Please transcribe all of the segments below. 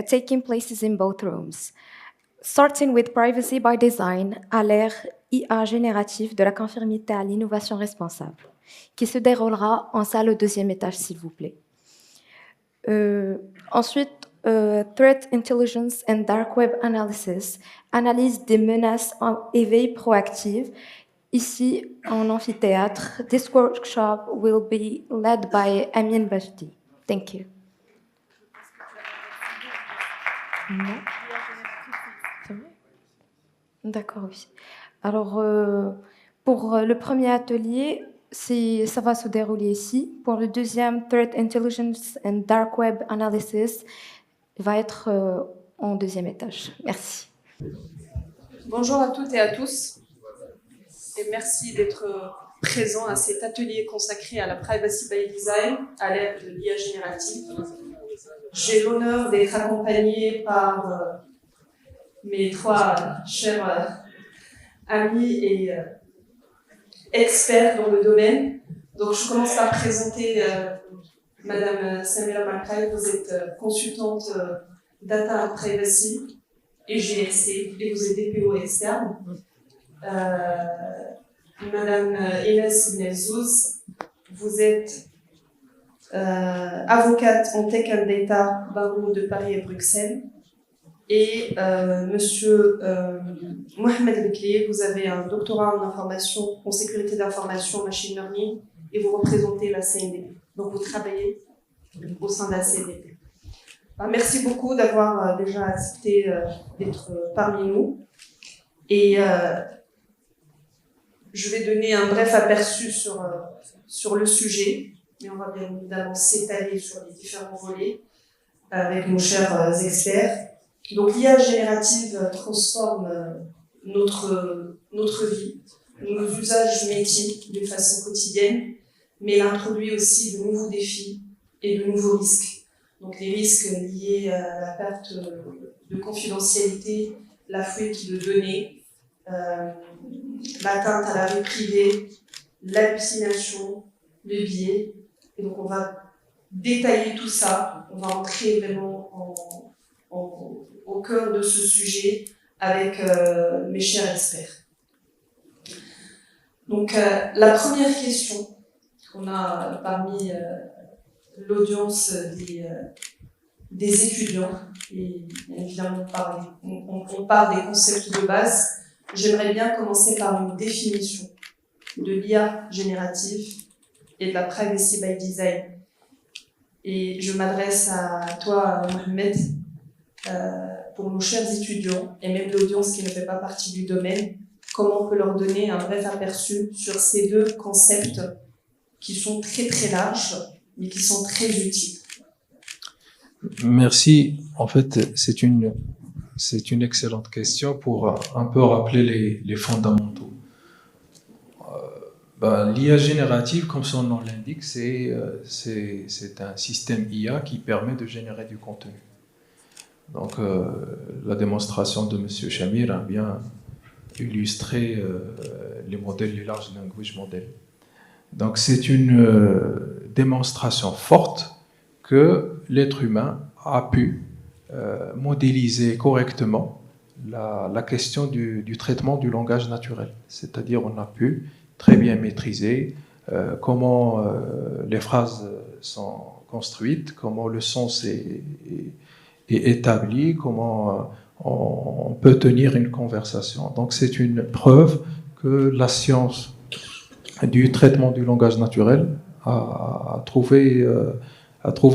taking places in both rooms. Starting with Privacy by Design à l'ère IA générative de la conformité à l'innovation responsable, qui se déroulera en salle au 2e étage, s'il vous plaît. Ensuite, Threat Intelligence and Dark Web Analysis, analyse des menaces en éveil proactive. Ici, en amphithéâtre, this workshop will be led by Amin Bajdi. Thank you. D'accord, oui. Alors, pour le premier atelier, ça va se dérouler ici. Pour le deuxième, Threat Intelligence and Dark Web Analysis, va être en 2e étage. Merci. Bonjour à toutes et à tous. Et merci d'être présents à cet atelier consacré à la Privacy by Design, à l'ère de l'IA générative. J'ai l'honneur d'être accompagnée par mes 3 chers amis et experts dans le domaine. Donc je commence par présenter Madame Samira Malkai. Vous êtes consultante Data Privacy et GRC et vous êtes DPO externe. Madame Inès Benzouz, vous êtes avocate en Tech and Data, barreau de Paris et Bruxelles. Et Monsieur Mohamed Bekli, vous avez un doctorat en information, en sécurité d'information, machine learning, et vous représentez la CNDP. Donc vous travaillez au sein de la CNDP. Merci beaucoup d'avoir déjà accepté d'être parmi nous. Et je vais donner un bref aperçu sur le sujet, mais on va bien évidemment s'étaler sur les différents volets avec nos chers experts. Donc l'IA générative transforme notre vie, nos usages métiers de façon quotidienne, mais elle introduit aussi de nouveaux défis et de nouveaux risques. Donc les risques liés à la perte de confidentialité, la fuite de données, l'atteinte à la vie privée, l'hallucination, le biais. Et donc on va détailler tout ça, on va entrer vraiment au cœur de ce sujet avec mes chers experts. Donc la première question qu'on a parmi l'audience des étudiants, et évidemment on part des concepts de base, j'aimerais bien commencer par une définition de l'IA générative et de la Privacy by Design. Et je m'adresse à toi, Mohamed, pour nos chers étudiants et même l'audience qui ne fait pas partie du domaine, comment on peut leur donner un bref aperçu sur ces 2 concepts qui sont très très larges, mais qui sont très utiles. Merci. En fait, c'est une excellente question pour un peu rappeler les fondamentaux. L'IA générative, comme son nom l'indique, c'est un système IA qui permet de générer du contenu. Donc, la démonstration de M. Chamir a bien illustré les modèles, les large language models. Donc, c'est une démonstration forte que l'être humain a pu modéliser correctement la question du traitement du langage naturel. C'est-à-dire, on a pu très bien maîtriser comment les phrases sont construites, comment le sens est établi, comment on peut tenir une conversation. Donc c'est une preuve que la science du traitement du langage naturel a trouvé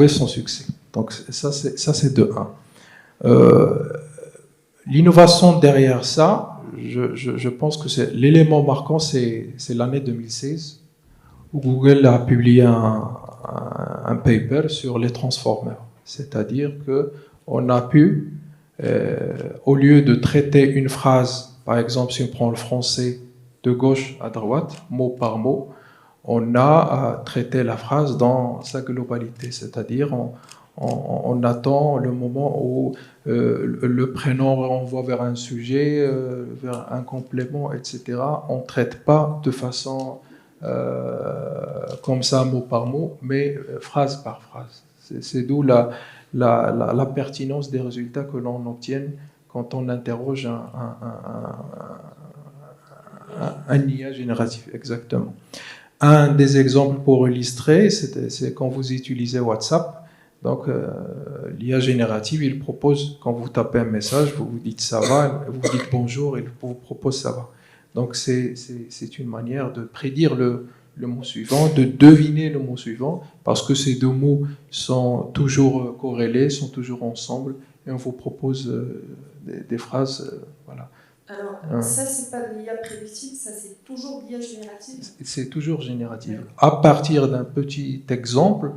son succès. Donc ça c'est de 1. L'innovation derrière ça, je pense que l'élément marquant, c'est l'année 2016, où Google a publié un paper sur les transformers. C'est-à-dire qu'on a pu, au lieu de traiter une phrase, par exemple, si on prend le français de gauche à droite, mot par mot, on a traité la phrase dans sa globalité. C'est-à-dire, on attend le moment où le prénom renvoie vers un sujet, vers un complément, etc. On ne traite pas de façon comme ça, mot par mot, mais phrase par phrase. C'est d'où la pertinence des résultats que l'on obtient quand on interroge un IA génératif, exactement. Un des exemples pour illustrer, c'est quand vous utilisez WhatsApp. Donc, l'IA générative, il propose, quand vous tapez un message, vous vous dites ça va, vous dites bonjour, il vous propose ça va. Donc, c'est une manière de prédire le mot suivant, de deviner le mot suivant, parce que ces deux mots sont toujours corrélés, sont toujours ensemble, et on vous propose des phrases, voilà. Alors, ça, c'est pas de l'IA prédictive, ça, c'est toujours de l'IA générative. C'est toujours génératif. À partir d'un petit exemple,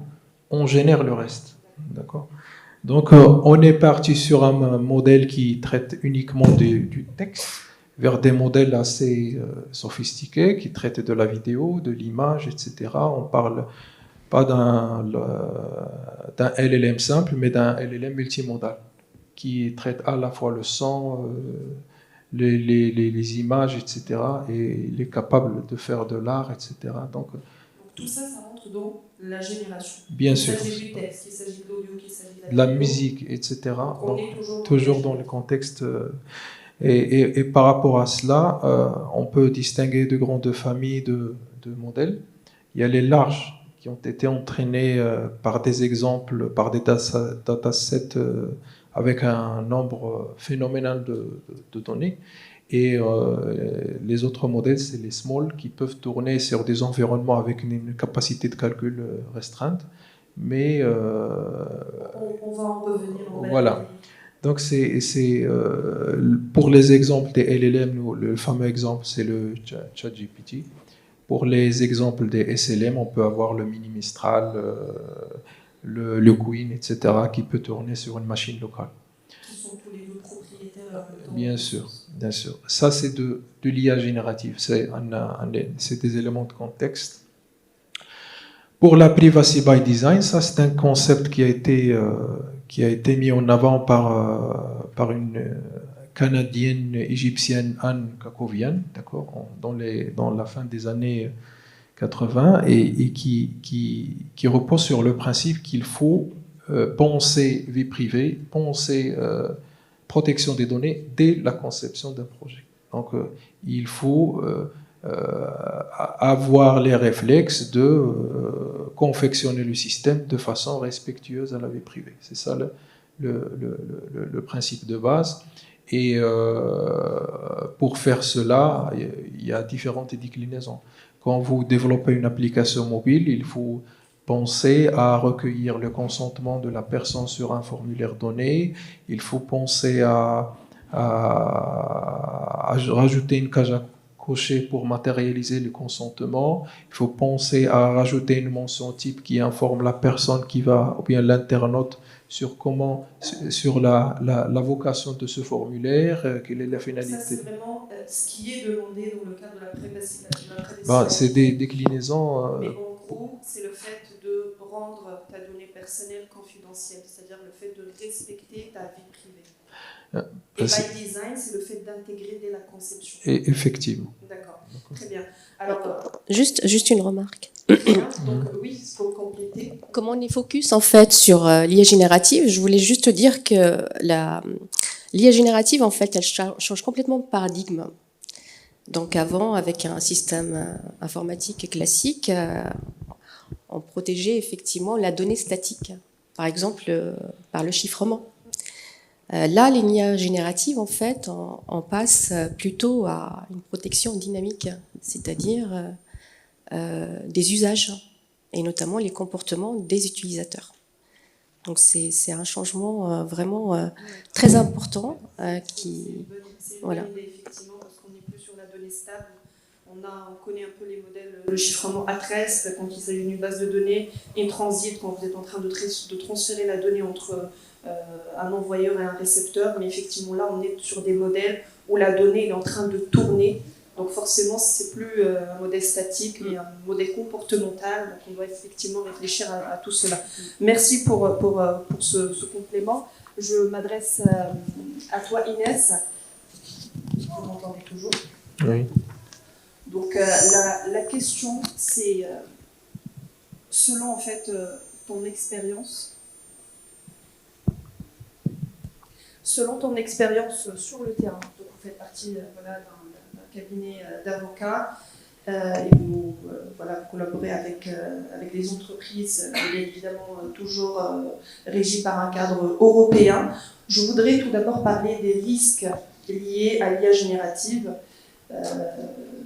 on génère le reste. D'accord ? Donc, on est parti sur un modèle qui traite uniquement du texte, vers des modèles assez sophistiqués, qui traitent de la vidéo, de l'image, etc. On parle pas d'un LLM simple, mais d'un LLM multimodal, qui traite à la fois le son, les images, etc. Et il est capable de faire de l'art, etc. Donc, tout ça, ça rentre dans la génération. Bien sûr. Il s'agit du texte, il s'agit de l'audio, il s'agit de la musique, etc. On Donc, est toujours dans le contexte. Et par rapport à cela, on peut distinguer de grandes familles de modèles. Il y a les larges qui ont été entraînés par des exemples, par des datasets avec un nombre phénoménal de données. Et les autres modèles, c'est les small qui peuvent tourner sur des environnements avec une capacité de calcul restreinte. Mais on va en revenir. Voilà. Donc pour les exemples des LLM, le fameux exemple, c'est le ChatGPT. Pour les exemples des SLM, on peut avoir le Mini Mistral, le Queen, etc., qui peut tourner sur une machine locale. Qui sont tous les deux propriétaires. Bien sûr, bien sûr. Ça, c'est de l'IA générative. C'est des éléments de contexte. Pour la privacy by design, ça, c'est un concept qui a été mis en avant par une Canadienne égyptienne, Anne Kakovian, d'accord, dans la fin des années 80, et qui repose sur le principe qu'il faut penser vie privée, penser protection des données dès la conception d'un projet. Donc, il faut avoir les réflexes de confectionner le système de façon respectueuse à la vie privée. C'est ça le principe de base. Et pour faire cela, il y a différentes déclinaisons. Quand vous développez une application mobile, il faut penser à recueillir le consentement de la personne sur un formulaire donné. Il faut penser à rajouter une case à cocher pour matérialiser le consentement. Il faut penser à rajouter une mention type qui informe la personne qui va, ou bien l'internaute, sur la vocation de ce formulaire, quelle est la finalité. Ça, c'est vraiment ce qui est demandé dans le cadre de la privacy. C'est des déclinaisons. Mais en gros, c'est le fait de rendre ta donnée personnelle confidentielle, c'est-à-dire le fait de respecter ta vie privée. Et by design, c'est le fait d'intégrer dès la conception. Et effectivement. D'accord, très bien. Alors, juste une remarque. Donc oui, pour compléter. Comme on est focus en fait sur l'IA générative, je voulais juste dire que l'IA générative, en fait, elle change complètement de paradigme. Donc avant, avec un système informatique classique, on protégeait effectivement la donnée statique, par exemple par le chiffrement. Là, l'IA générative, en fait, on passe plutôt à une protection dynamique, c'est-à-dire des usages, et notamment les comportements des utilisateurs. Donc c'est un changement vraiment très important qui... Voilà. Effectivement, parce qu'on n'est plus sur la donnée stable. On connaît un peu les modèles, le chiffrement A13, quand il s'agit d'une base de données, in transit, quand vous êtes en train de transférer la donnée entre un envoyeur et un récepteur. Mais effectivement, là, on est sur des modèles où la donnée est en train de tourner. Donc forcément, c'est plus un modèle statique, mais un modèle comportemental. Donc on doit effectivement réfléchir à tout cela. Merci pour ce complément. Je m'adresse à toi, Inès. Vous m'entendez toujours? Oui. Donc la question, c'est, selon en fait ton expérience, Selon ton expérience sur le terrain, donc vous faites partie voilà, d'un cabinet d'avocats et vous collaborez avec des entreprises, mais évidemment toujours régies par un cadre européen. Je voudrais tout d'abord parler des risques liés à l'IA générative.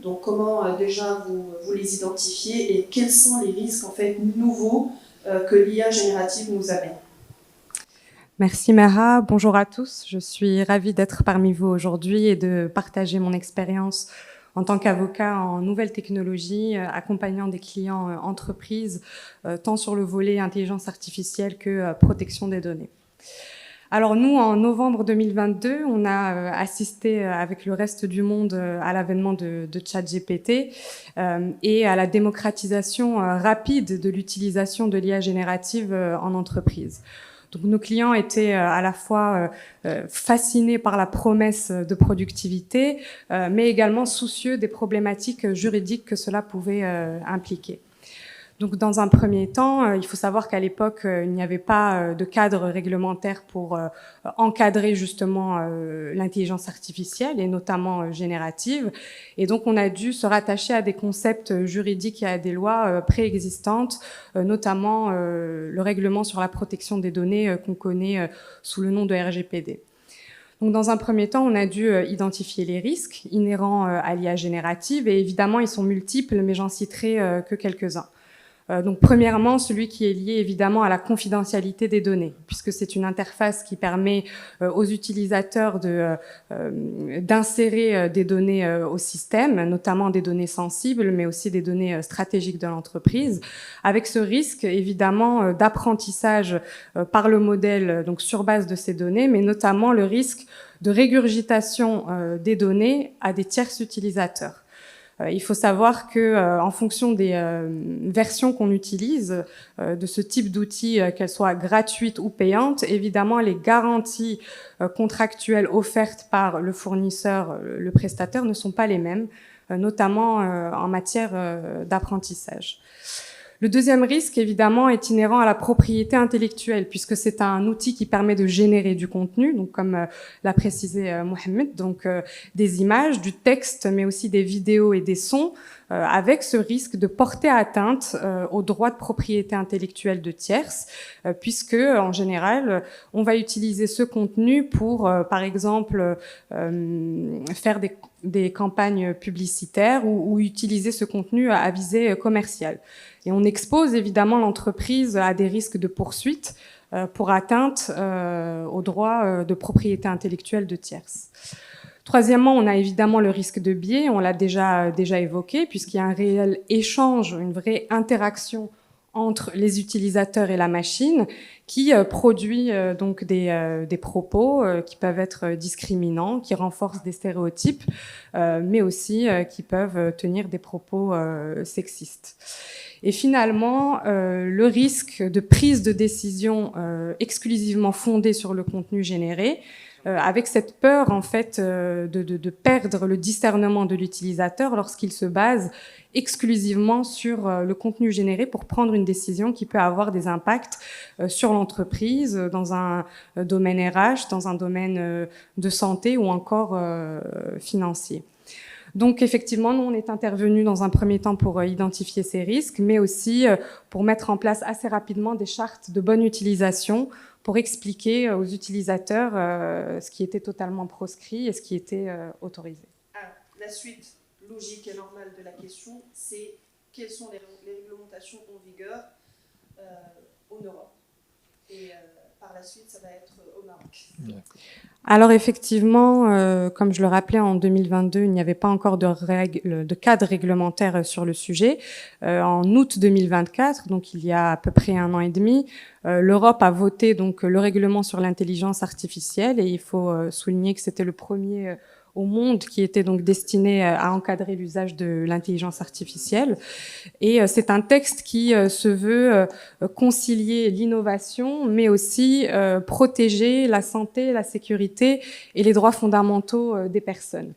Donc comment déjà vous les identifiez et quels sont les risques en fait nouveaux que l'IA générative nous amène? Merci Mara, bonjour à tous. Je suis ravie d'être parmi vous aujourd'hui et de partager mon expérience en tant qu'avocat en nouvelles technologies, accompagnant des clients entreprises, tant sur le volet intelligence artificielle que protection des données. Alors nous, en novembre 2022, on a assisté avec le reste du monde à l'avènement de ChatGPT et à la démocratisation rapide de l'utilisation de l'IA générative en entreprise. Donc nos clients étaient à la fois fascinés par la promesse de productivité, mais également soucieux des problématiques juridiques que cela pouvait impliquer. Donc, dans un premier temps, il faut savoir qu'à l'époque, il n'y avait pas de cadre réglementaire pour encadrer justement l'intelligence artificielle et notamment générative. Et donc, on a dû se rattacher à des concepts juridiques et à des lois préexistantes, notamment le règlement sur la protection des données qu'on connaît sous le nom de RGPD. Donc, dans un premier temps, on a dû identifier les risques inhérents à l'IA générative et évidemment, ils sont multiples, mais j'en citerai que quelques-uns. Donc premièrement, celui qui est lié évidemment à la confidentialité des données, puisque c'est une interface qui permet aux utilisateurs d'insérer des données au système, notamment des données sensibles, mais aussi des données stratégiques de l'entreprise, avec ce risque évidemment d'apprentissage par le modèle donc sur base de ces données, mais notamment le risque de régurgitation des données à des tiers utilisateurs. Il faut savoir que, en fonction des versions qu'on utilise de ce type d'outils, qu'elles soient gratuites ou payantes, évidemment, les garanties contractuelles offertes par le fournisseur, le prestataire, ne sont pas les mêmes, notamment en matière d'apprentissage. Le deuxième risque, évidemment, est inhérent à la propriété intellectuelle, puisque c'est un outil qui permet de générer du contenu, donc comme l'a précisé Mohamed, donc des images, du texte, mais aussi des vidéos et des sons, avec ce risque de porter atteinte aux droits de propriété intellectuelle de tierces, puisque en général, on va utiliser ce contenu pour, par exemple, faire des campagnes publicitaires ou utiliser ce contenu à visée commerciale. Et on expose évidemment l'entreprise à des risques de poursuite pour atteinte aux droits de propriété intellectuelle de tierces. Troisièmement, on a évidemment le risque de biais, on l'a déjà évoqué, puisqu'il y a un réel échange, une vraie interaction entre les utilisateurs et la machine, qui produit donc des propos qui peuvent être discriminants, qui renforcent des stéréotypes, mais aussi qui peuvent tenir des propos sexistes. Et finalement, le risque de prise de décision exclusivement fondée sur le contenu généré, avec cette peur en fait de perdre le discernement de l'utilisateur lorsqu'il se base exclusivement sur le contenu généré pour prendre une décision qui peut avoir des impacts sur l'entreprise, dans un domaine RH, dans un domaine de santé ou encore financier. Donc effectivement, nous, on est intervenu dans un premier temps pour identifier ces risques, mais aussi pour mettre en place assez rapidement des chartes de bonne utilisation pour expliquer aux utilisateurs ce qui était totalement proscrit et ce qui était autorisé. Alors, la suite logique et normale de la question, c'est quelles sont les réglementations en vigueur en Europe. Et par la suite, ça va être au Maroc. Alors effectivement, comme je le rappelais, en 2022, il n'y avait pas encore de cadre réglementaire sur le sujet. En août 2024, donc il y a à peu près 1 an et demi, l'Europe a voté donc le règlement sur l'intelligence artificielle et il faut souligner que c'était le premier au monde qui était donc destiné à encadrer l'usage de l'intelligence artificielle. Et c'est un texte qui se veut concilier l'innovation, mais aussi protéger la santé, la sécurité et les droits fondamentaux des personnes.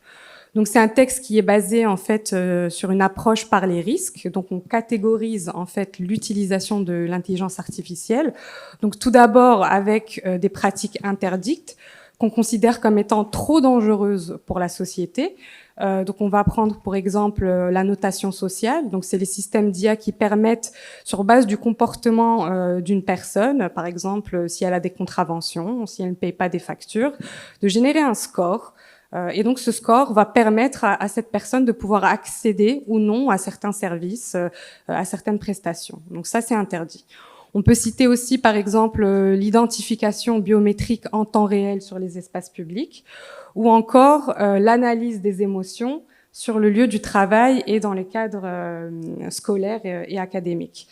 Donc c'est un texte qui est basé en fait sur une approche par les risques. Donc on catégorise en fait l'utilisation de l'intelligence artificielle. Donc tout d'abord avec des pratiques interdites, qu'on considère comme étant trop dangereuses pour la société. Donc on va prendre pour exemple la notation sociale. Donc c'est les systèmes d'IA qui permettent, sur base du comportement d'une personne, par exemple si elle a des contraventions, si elle ne paye pas des factures, de générer un score. Et donc ce score va permettre à cette personne de pouvoir accéder ou non à certains services, à certaines prestations. Donc ça, c'est interdit. On peut citer aussi, par exemple, l'identification biométrique en temps réel sur les espaces publics, ou encore l'analyse des émotions sur le lieu du travail et dans les cadres scolaires et académiques.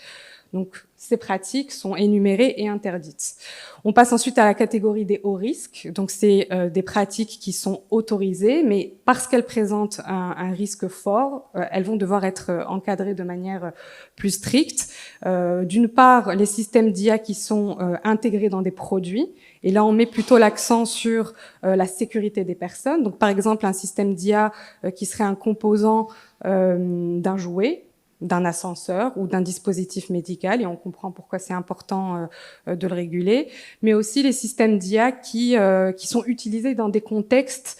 Donc, ces pratiques sont énumérées et interdites. On passe ensuite à la catégorie des hauts risques. Donc, c'est des pratiques qui sont autorisées, mais parce qu'elles présentent un risque fort, elles vont devoir être encadrées de manière plus stricte. D'une part, les systèmes d'IA qui sont intégrés dans des produits. Et là, on met plutôt l'accent sur la sécurité des personnes. Donc, par exemple, un système d'IA qui serait un composant d'un jouet, d'un ascenseur ou d'un dispositif médical, et on comprend pourquoi c'est important de le réguler, mais aussi les systèmes d'IA qui sont utilisés dans des contextes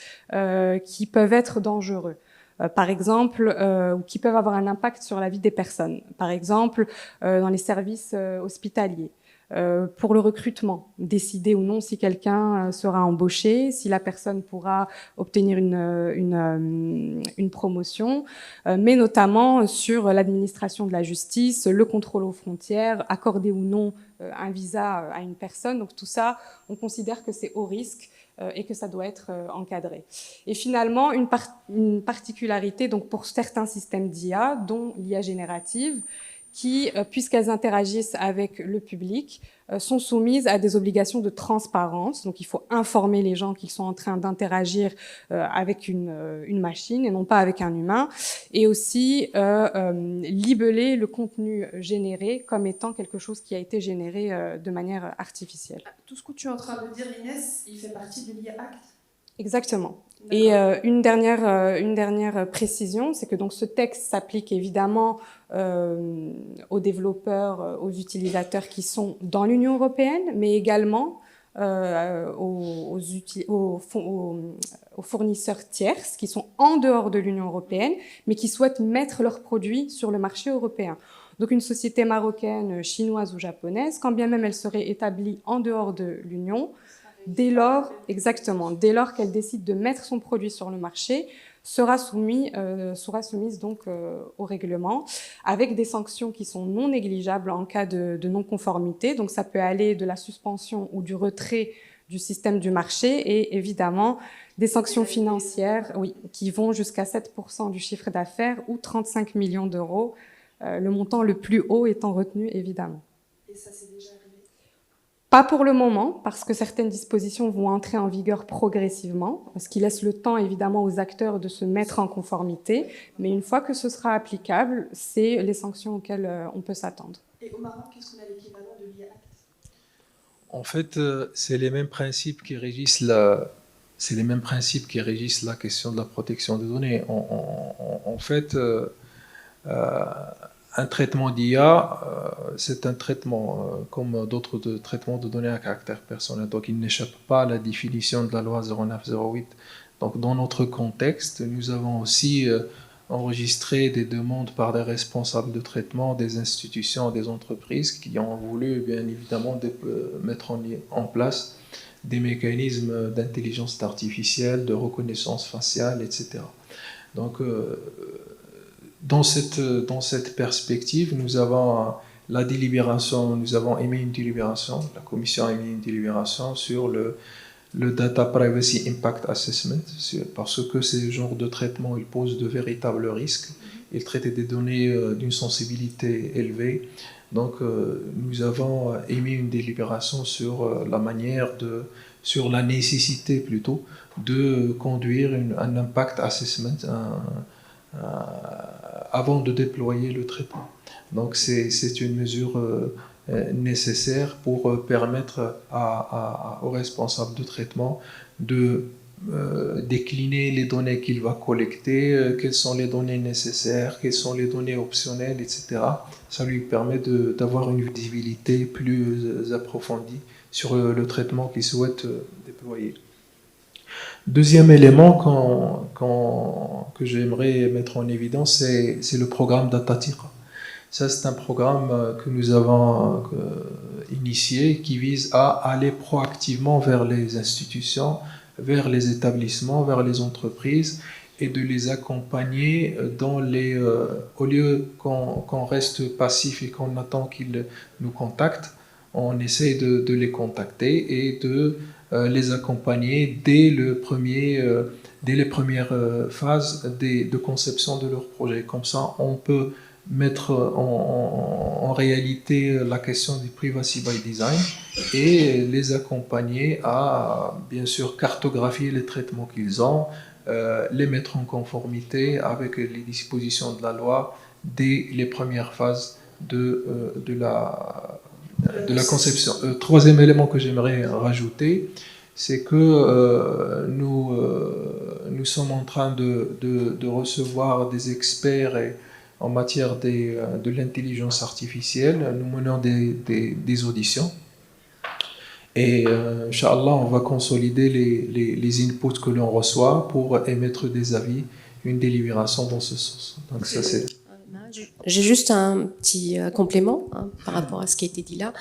qui peuvent être dangereux. Par exemple, ou qui peuvent avoir un impact sur la vie des personnes. Par exemple, dans les services hospitaliers. Pour le recrutement, décider ou non si quelqu'un sera embauché, si la personne pourra obtenir une promotion, mais notamment sur l'administration de la justice, le contrôle aux frontières, accorder ou non un visa à une personne. Donc tout ça, on considère que c'est haut risque et que ça doit être encadré. Et finalement, une particularité donc pour certains systèmes d'IA, dont l'IA générative, qui, puisqu'elles interagissent avec le public, sont soumises à des obligations de transparence. Donc, il faut informer les gens qu'ils sont en train d'interagir avec une machine et non pas avec un humain. Et aussi, libeller le contenu généré comme étant quelque chose qui a été généré de manière artificielle. Tout ce que tu es en train de dire, Inès, il fait partie de l'IA Act? Exactement. Et une dernière précision, c'est que donc ce texte s'applique évidemment aux développeurs, aux utilisateurs qui sont dans l'Union européenne, mais également aux fournisseurs tierces qui sont en dehors de l'Union européenne, mais qui souhaitent mettre leurs produits sur le marché européen. Donc une société marocaine, chinoise ou japonaise, quand bien même elle serait établie en dehors de l'Union, dès lors qu'elle décide de mettre son produit sur le marché, sera soumise donc au règlement, avec des sanctions qui sont non négligeables en cas de non-conformité. Donc ça peut aller de la suspension ou du retrait du système du marché et évidemment des sanctions financières, oui, qui vont jusqu'à 7% du chiffre d'affaires ou 35 millions d'euros, le montant le plus haut étant retenu évidemment. Et ça, c'est déjà arrivé? Pas pour le moment, parce que certaines dispositions vont entrer en vigueur progressivement, ce qui laisse le temps évidemment aux acteurs de se mettre en conformité, mais une fois que ce sera applicable, c'est les sanctions auxquelles on peut s'attendre. Et au Maroc, qu'est-ce qu'on a l'équivalent de l'IA Act? En fait, c'est les mêmes principes qui régissent la question de la protection des données. En fait, un traitement d'IA, c'est un traitement comme d'autres traitements de données à caractère personnel. Donc, il n'échappe pas à la définition de la loi 0908. Donc, dans notre contexte, nous avons aussi enregistré des demandes par des responsables de traitement, des institutions, des entreprises qui ont voulu, bien évidemment, mettre en place des mécanismes d'intelligence artificielle, de reconnaissance faciale, etc. Donc, dans cette perspective, nous avons émis une délibération, la commission a émis une délibération sur le Data Privacy Impact Assessment, parce que ce genre de traitement, il pose de véritables risques, il traite des données d'une sensibilité élevée. Donc, nous avons émis une délibération sur sur la nécessité plutôt de conduire un impact assessment, avant de déployer le traitement. Donc c'est une mesure nécessaire pour permettre aux responsables de traitement de décliner les données qu'il va collecter, quelles sont les données nécessaires, quelles sont les données optionnelles, etc. Ça lui permet d'avoir une visibilité plus approfondie sur le traitement qu'il souhaite déployer. Deuxième élément que j'aimerais mettre en évidence, c'est le programme Datatica. Ça, c'est un programme que nous avons initié qui vise à aller proactivement vers les institutions, vers les établissements, vers les entreprises et de les accompagner dans au lieu qu'on reste passif et qu'on attend qu'ils nous contactent, on essaie de les contacter et de les accompagner dès les premières phases de conception de leur projet. Comme ça, on peut mettre en réalité la question du privacy by design et les accompagner à, bien sûr, cartographier les traitements qu'ils ont, les mettre en conformité avec les dispositions de la loi dès les premières phases de la conception. Troisième élément que j'aimerais rajouter, c'est que nous sommes en train de recevoir des experts en matière de l'intelligence artificielle. Nous menons des auditions. Et Inch'Allah, on va consolider les inputs que l'on reçoit pour émettre des avis, une délibération dans ce sens. Donc ça, c'est... J'ai juste un petit complément par rapport à ce qui a été dit là.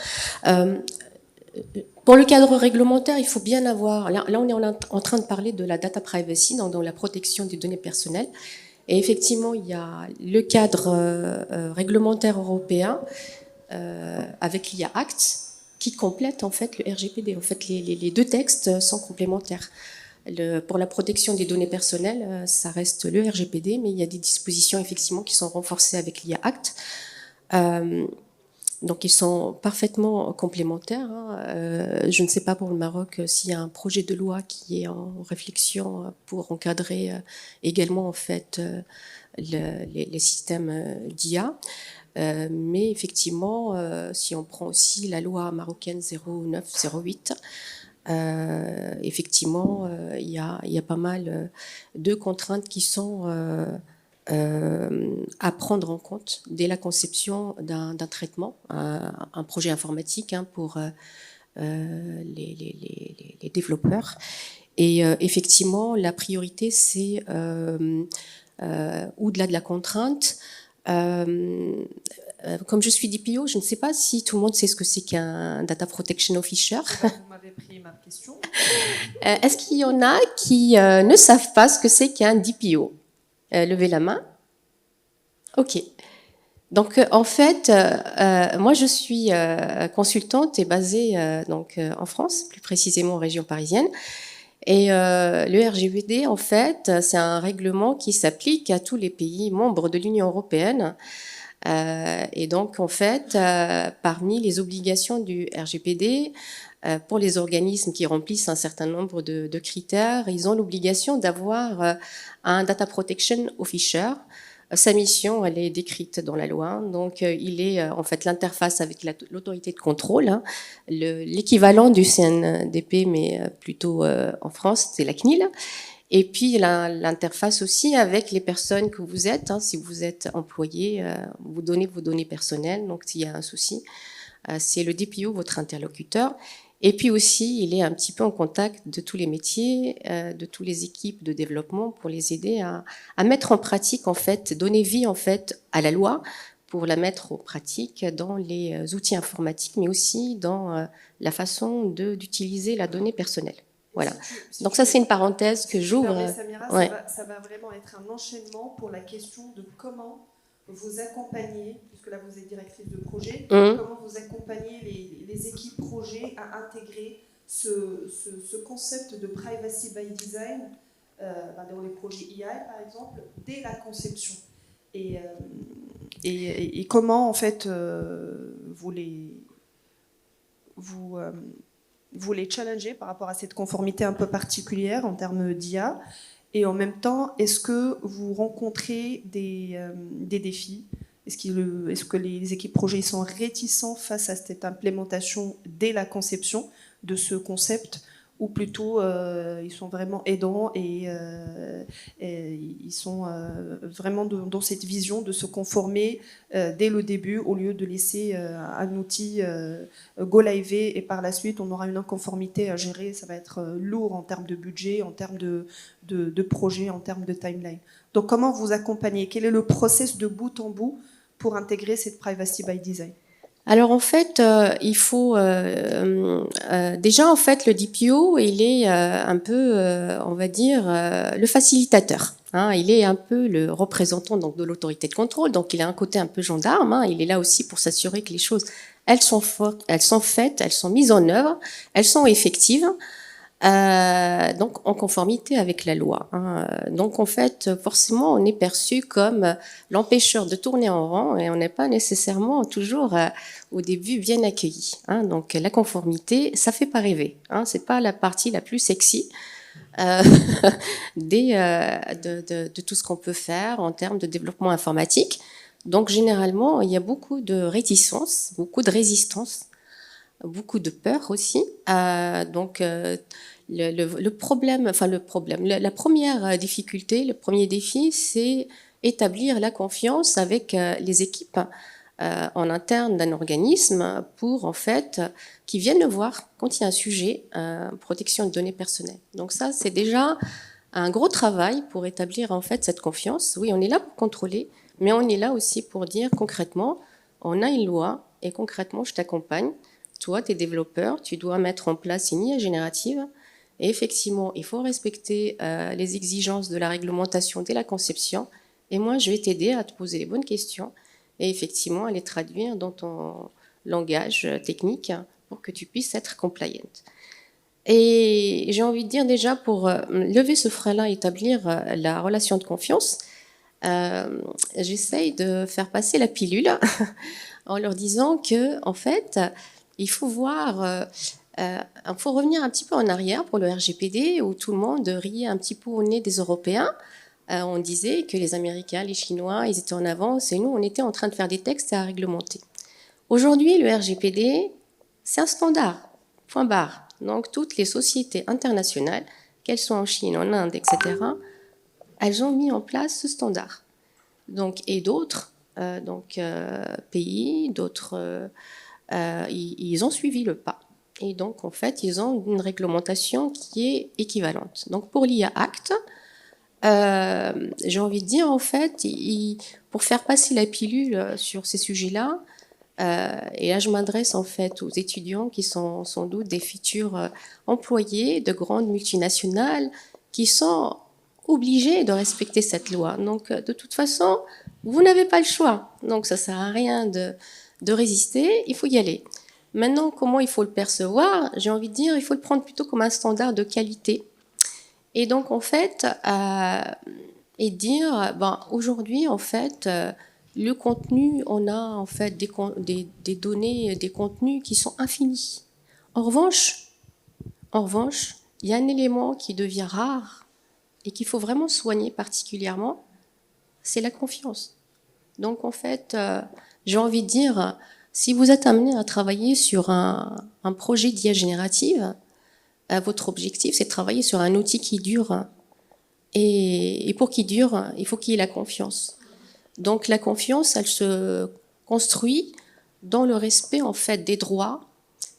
Pour le cadre réglementaire, il faut bien avoir... Là on est en train de parler de la data privacy, donc dans la protection des données personnelles. Et effectivement, il y a le cadre réglementaire européen avec l'IA Act qui complète en fait le RGPD. En fait, les deux textes sont complémentaires. Pour la protection des données personnelles, ça reste le RGPD, mais il y a des dispositions effectivement qui sont renforcées avec l'IA Act. Donc ils sont parfaitement complémentaires. Je ne sais pas pour le Maroc s'il y a un projet de loi qui est en réflexion pour encadrer également en fait les systèmes d'IA. Mais effectivement, si on prend aussi la loi marocaine 0908, effectivement, il y a pas mal de contraintes qui sont à prendre en compte dès la conception d'un traitement, un projet informatique pour les développeurs. Et effectivement, la priorité, c'est au-delà de la contrainte. Comme je suis DPO, je ne sais pas si tout le monde sait ce que c'est qu'un Data Protection Officer. Vous m'avez pris ma question. Est-ce qu'il y en a qui ne savent pas ce que c'est qu'un DPO? Levez la main. Ok. Donc, en fait, moi, je suis consultante et basée donc, en France, plus précisément en région parisienne. Et le RGPD, en fait, c'est un règlement qui s'applique à tous les pays membres de l'Union européenne. Et donc, en fait, parmi les obligations du RGPD, pour les organismes qui remplissent un certain nombre de critères, ils ont l'obligation d'avoir un Data Protection Officer. Sa mission, elle est décrite dans la loi. Donc, il est en fait l'interface avec l'autorité de contrôle, l'équivalent du CNDP, mais plutôt en France, c'est la CNIL. Et puis l'interface aussi avec les personnes que vous êtes. Si vous êtes employé, vous donnez vos données personnelles. Donc, s'il y a un souci, c'est le DPO, votre interlocuteur. Et puis aussi, il est un petit peu en contact de tous les métiers, de toutes les équipes de développement pour les aider à mettre en pratique, en fait, donner vie, en fait, à la loi pour la mettre en pratique dans les outils informatiques, mais aussi dans la façon d'utiliser la donnée personnelle. Voilà. Donc ça, c'est une parenthèse que j'ouvre. Samira, ça va vraiment être un enchaînement pour la question de comment vous accompagnez, puisque là vous êtes directrice de projet, comment vous accompagnez les équipes projets à intégrer ce concept de privacy by design dans les projets IA par exemple, dès la conception. Et comment en fait vous les challengez par rapport à cette conformité un peu particulière en termes d'IA. Et en même temps, est-ce que vous rencontrez des défis? Est-ce que les équipes projets sont réticents face à cette implémentation dès la conception de ce concept? ou plutôt ils sont vraiment aidants et ils sont vraiment dans cette vision de se conformer dès le début au lieu de laisser un outil go live et par la suite on aura une inconformité à gérer. Ça va être lourd en termes de budget, en termes de projet, en termes de timeline. Donc comment vous accompagnez? Quel est le process de bout en bout pour intégrer cette privacy by design? Alors en fait, il faut déjà en fait le DPO, il est un peu, on va dire, le facilitateur. Hein, il est un peu le représentant donc de l'autorité de contrôle, donc il a un côté un peu gendarme. Hein, il est là aussi pour s'assurer que les choses, elles sont faites, elles sont mises en œuvre, elles sont effectives. Donc en conformité avec la loi. Hein. Donc en fait, forcément, on est perçu comme l'empêcheur de tourner en rond et on n'est pas nécessairement toujours au début bien accueilli. Hein. Donc la conformité, ça fait pas rêver. Hein. C'est pas la partie la plus sexy de tout ce qu'on peut faire en termes de développement informatique. Donc généralement, il y a beaucoup de réticence, beaucoup de résistance, beaucoup de peur aussi. Le problème, la première difficulté, le premier défi, c'est établir la confiance avec les équipes en interne d'un organisme pour, en fait, qui viennent voir quand il y a un sujet, protection de données personnelles. Donc ça, c'est déjà un gros travail pour établir, en fait, cette confiance. Oui, on est là pour contrôler, mais on est là aussi pour dire concrètement, on a une loi et concrètement, je t'accompagne. Toi, tu es développeur, tu dois mettre en place une IA générative. Et effectivement, il faut respecter les exigences de la réglementation dès la conception. Et moi, je vais t'aider à te poser les bonnes questions et effectivement à les traduire dans ton langage technique pour que tu puisses être compliant. Et j'ai envie de dire déjà, pour lever ce frein-là, établir la relation de confiance, j'essaye de faire passer la pilule en leur disant que, en fait, il faut voir... il faut revenir un petit peu en arrière pour le RGPD, où tout le monde riait un petit peu au nez des Européens. On disait que les Américains, les Chinois, ils étaient en avance et nous, on était en train de faire des textes à réglementer. Aujourd'hui, le RGPD, c'est un standard, point barre. Donc, toutes les sociétés internationales, qu'elles soient en Chine, en Inde, etc., elles ont mis en place ce standard. Donc, et d'autres pays, d'autres, ils ont suivi le pas. Et donc, en fait, ils ont une réglementation qui est équivalente. Donc, pour l'IA Act, j'ai envie de dire, en fait, pour faire passer la pilule sur ces sujets-là, et là, je m'adresse en fait aux étudiants qui sont sans doute des futurs employés de grandes multinationales qui sont obligés de respecter cette loi. Donc, de toute façon, vous n'avez pas le choix. Donc, ça sert à rien de résister, il faut y aller. Maintenant, comment il faut le percevoir? J'ai envie de dire, il faut le prendre plutôt comme un standard de qualité. Et donc, en fait, et dire, aujourd'hui, en fait, le contenu, on a en fait des données, des contenus qui sont infinis. En revanche, il y a un élément qui devient rare et qu'il faut vraiment soigner particulièrement, c'est la confiance. Donc, en fait, j'ai envie de dire, si vous êtes amené à travailler sur un projet d'IA générative, votre objectif, c'est de travailler sur un outil qui dure. Et pour qu'il dure, il faut qu'il y ait la confiance. Donc la confiance, elle se construit dans le respect en fait des droits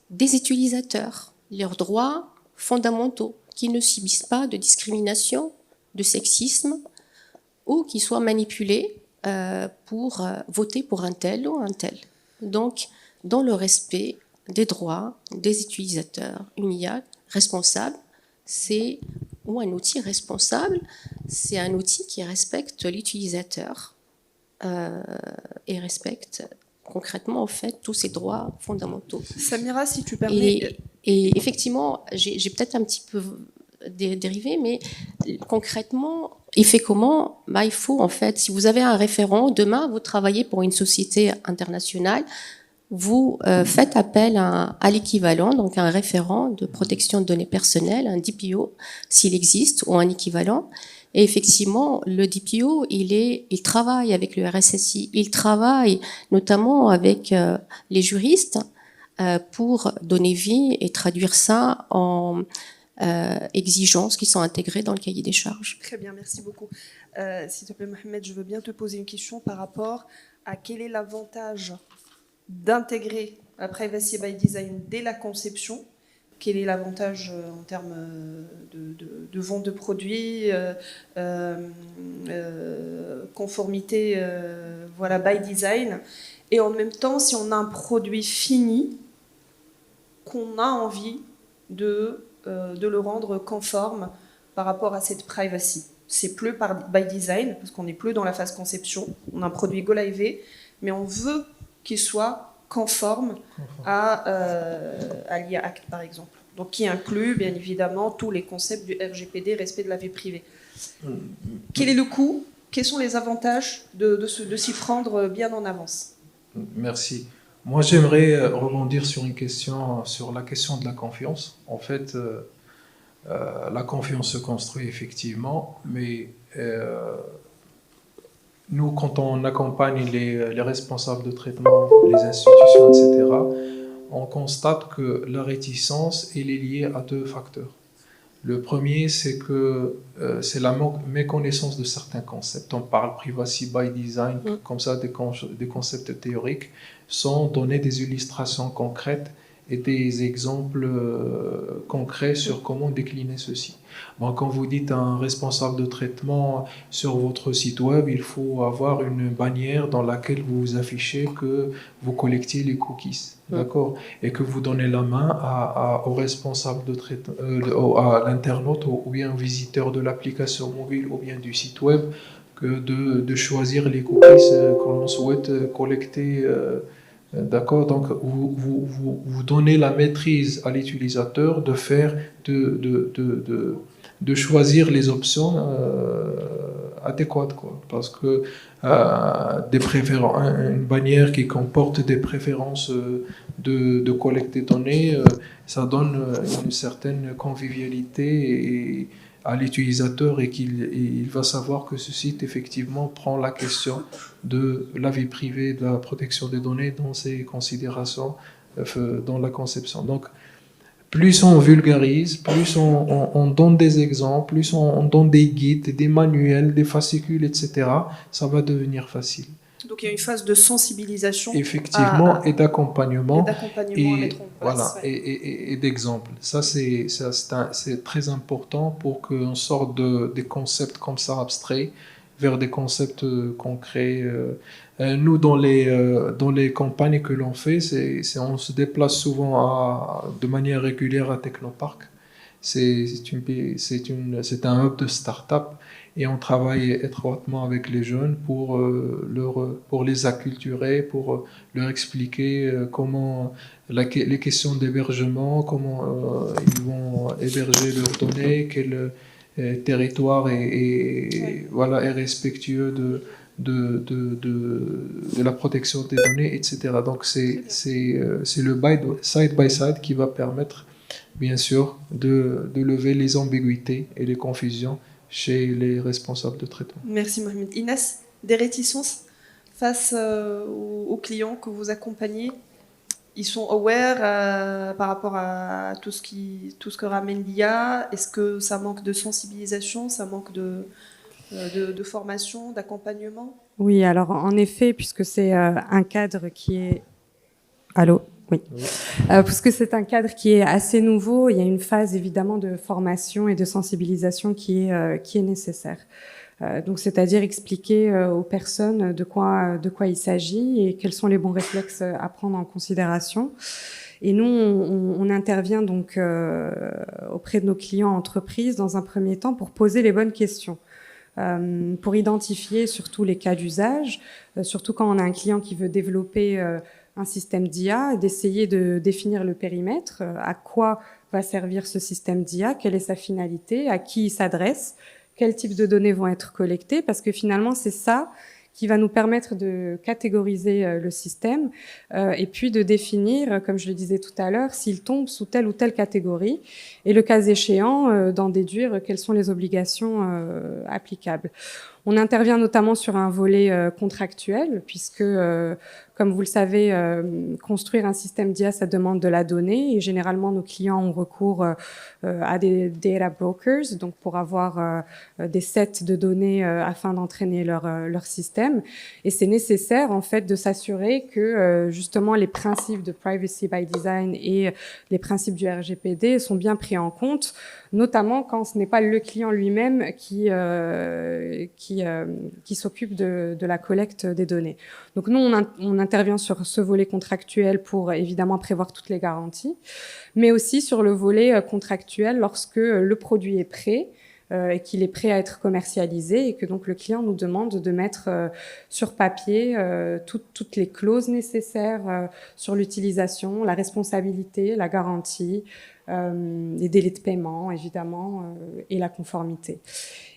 des utilisateurs, leurs droits fondamentaux, qui ne subissent pas de discrimination, de sexisme, ou qui soient manipulés pour voter pour un tel ou un tel. Donc, dans le respect des droits des utilisateurs, une IA responsable, ou un outil responsable, c'est un outil qui respecte l'utilisateur et respecte concrètement en fait tous ses droits fondamentaux. Samira, si tu permets. Et effectivement, j'ai peut-être un petit peu dérivé, mais concrètement, il fait comment? Il faut en fait, si vous avez un référent, demain vous travaillez pour une société internationale, vous faites appel à l'équivalent, donc à un référent de protection de données personnelles, un DPO, s'il existe, ou un équivalent. Et effectivement, le DPO, il travaille avec le RSSI, il travaille notamment avec les juristes pour donner vie et traduire ça en exigences qui sont intégrées dans le cahier des charges. Très bien, merci beaucoup. S'il te plaît, Mohamed, je veux bien te poser une question par rapport à quel est l'avantage d'intégrer la privacy by design dès la conception. Quel est l'avantage en termes de vente de produits, conformité voilà, by design. Et en même temps, si on a un produit fini, qu'on a envie de le rendre conforme par rapport à cette privacy. C'est plus by design, parce qu'on n'est plus dans la phase conception. On a un produit go live, mais on veut qu'il soit conforme à l'IA Act, par exemple. Donc, qui inclut, bien évidemment, tous les concepts du RGPD, respect de la vie privée. Quel est le coût? Quels sont les avantages de s'y prendre bien en avance? Merci. Moi, j'aimerais rebondir sur la question de la confiance. En fait, la confiance se construit effectivement, mais nous, quand on accompagne les responsables de traitement, les institutions, etc., on constate que la réticence elle est liée à deux facteurs. Le premier, c'est que c'est la méconnaissance de certains concepts. On parle privacy by design, comme ça, des concepts théoriques, sans donner des illustrations concrètes et des exemples concrets sur comment décliner ceci. Bon, quand vous dites à un responsable de traitement sur votre site web, il faut avoir une bannière dans laquelle vous affichez que vous collectez les cookies, d'accord, et que vous donnez la main au responsable de traitement, à l'internaute ou bien au visiteur de l'application mobile ou bien du site web, que de choisir les cookies que l'on souhaite collecter. D'accord, donc vous donnez la maîtrise à l'utilisateur de choisir les options adéquates, quoi. Parce que une bannière qui comporte des préférences de collecte des données, ça donne une certaine convivialité à l'utilisateur et il va savoir que ce site effectivement prend la question de la vie privée, de la protection des données dans ses considérations dans la conception. Donc, plus on vulgarise, plus on donne des exemples, plus on donne des guides, des manuels, des fascicules, etc., ça va devenir facile. Donc il y a une phase de sensibilisation. Effectivement, et d'accompagnement. À mettre en place. Voilà, et d'exemples. Ça, c'est très important pour qu'on sorte des concepts comme ça abstraits vers des concepts concrets. Nous, dans les campagnes que l'on fait, on se déplace souvent de manière régulière à Technopark. C'est un hub de start-up et on travaille étroitement avec les jeunes pour les acculturer, pour leur expliquer comment les questions d'hébergement, comment ils vont héberger leurs données, quel territoire est respectueux de la protection des données, etc. Donc c'est le side by side qui va permettre, bien sûr, de lever les ambiguïtés et les confusions chez les responsables de traitement. Merci Mohamed. Inès, des réticences face aux clients que vous accompagnez? Ils sont aware par rapport à tout ce que ramène l'IA? Est-ce que ça manque de sensibilisation, ça manque de formation, d'accompagnement? Oui, alors en effet, puisque c'est un cadre qui est... Allô? Oui. Puisque c'est un cadre qui est assez nouveau, il y a une phase évidemment de formation et de sensibilisation qui est nécessaire. Donc, c'est-à-dire expliquer aux personnes de quoi il s'agit et quels sont les bons réflexes à prendre en considération. Et nous, on intervient donc auprès de nos clients entreprises dans un premier temps pour poser les bonnes questions. Pour identifier surtout les cas d'usage, surtout quand on a un client qui veut développer un système d'IA, d'essayer de définir le périmètre, à quoi va servir ce système d'IA, quelle est sa finalité, à qui il s'adresse, quel type de données vont être collectées, parce que finalement c'est ça qui va nous permettre de catégoriser le système et puis de définir, comme je le disais tout à l'heure, s'il tombe sous telle ou telle catégorie et le cas échéant d'en déduire quelles sont les obligations applicables. On intervient notamment sur un volet contractuel puisque Comme vous le savez, construire un système d'IA, ça demande de la donnée et généralement nos clients ont recours à des data brokers, donc pour avoir des sets de données afin d'entraîner leur système. Et c'est nécessaire en fait de s'assurer que justement les principes de privacy by design et les principes du RGPD sont bien pris en compte, notamment quand ce n'est pas le client lui-même qui s'occupe de la collecte des données. Donc nous, on intervient sur ce volet contractuel pour évidemment prévoir toutes les garanties, mais aussi sur le volet contractuel lorsque le produit est prêt et qu'il est prêt à être commercialisé et que donc le client nous demande de mettre sur papier toutes les clauses nécessaires sur l'utilisation, la responsabilité, la garantie, les délais de paiement évidemment et la conformité.